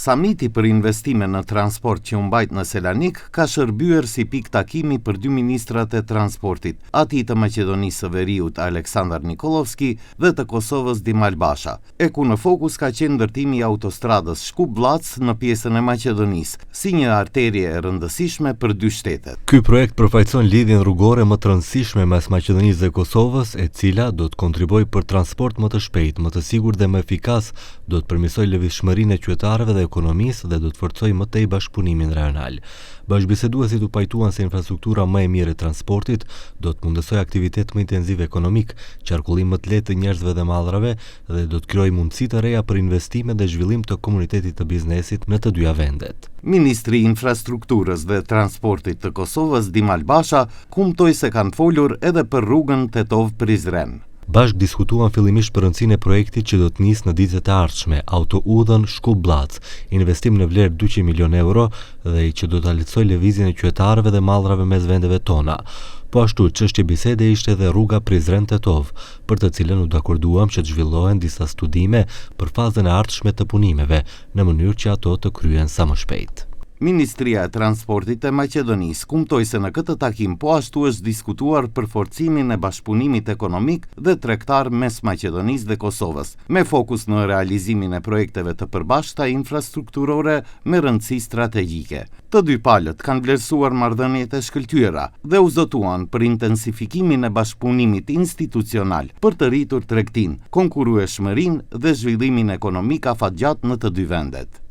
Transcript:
Samiti për investime në transport që u mbajt në Selanik ka shërbyer si pikë takimi për dy ministrat e transportit, ati të Maqedonisë së Veriut Aleksandar Nikolovski dhe të Kosovës Dimal Basha. E ku në fokus ka qenë ndërtimi i autostradës Shkup-Blac në pjesën e Maqedonisë, si një arterie e rëndësishme për dy shtetet. Ky projekt përfaqëson lidhjen rrugore më të rëndësishme mes Maqedonisë dhe Kosovës, e cila do të kontribuojë për transport më të shpejt, më të sigurt dhe më efikas, do të përmirësojë lëvizshmërinë e qytetarëve dhe ekonomisë dhe do të forcojë më tej bashkëpunimin rajonal. Bashkëbiseduesit u pajtuan se infrastruktura më e mirë e transportit do të mundësojë aktivitet më intenziv ekonomik, qarkullim më të lehtë të njerëzve dhe mallrave dhe do të krijojë mundësi të reja për investime dhe zhvillim të komunitetit të biznesit në të dyja vendet. Ministri i Infrastrukturës dhe Transportit të Kosovës Dimal Basha kumtoi se kanë folur edhe për rrugën Tetov-Prizren. Bashkë diskutuan fillimisht për rëndësinë e projektit që do të nisë në ditët e ardhshme, autoudhën Shkup-Blac, investim në vlerë 200 milion euro dhe që do ta lehtësojë lëvizjen e qytetarëve dhe mallrave mes vendeve tona. Po ashtu, çështje bisede ishte edhe rruga Prizren-Tetov, për të cilën u dakorduam që të zhvillohen disa studime për fazën e ardhshme të punimeve, në mënyrë që ato të kryhen sa më shpejt. Ministria e Transportit e Maqedonisë kumtoi se në këtë takim po ashtu është diskutuar për forcimin e bashkëpunimit ekonomik dhe tregtar mes Maqedonisë dhe Kosovës, me fokus në realizimin e projekteve të përbashkëta infrastrukturore me rëndësi strategjike. Të dy palët kanë vlerësuar marrëdhëniet e shkëlqyera dhe u zotuan për intensifikimin e bashkëpunimit institucional për të rritur tregtinë, konkurrueshmërinë dhe zhvillimin ekonomik afatgjatë në të dy vendet.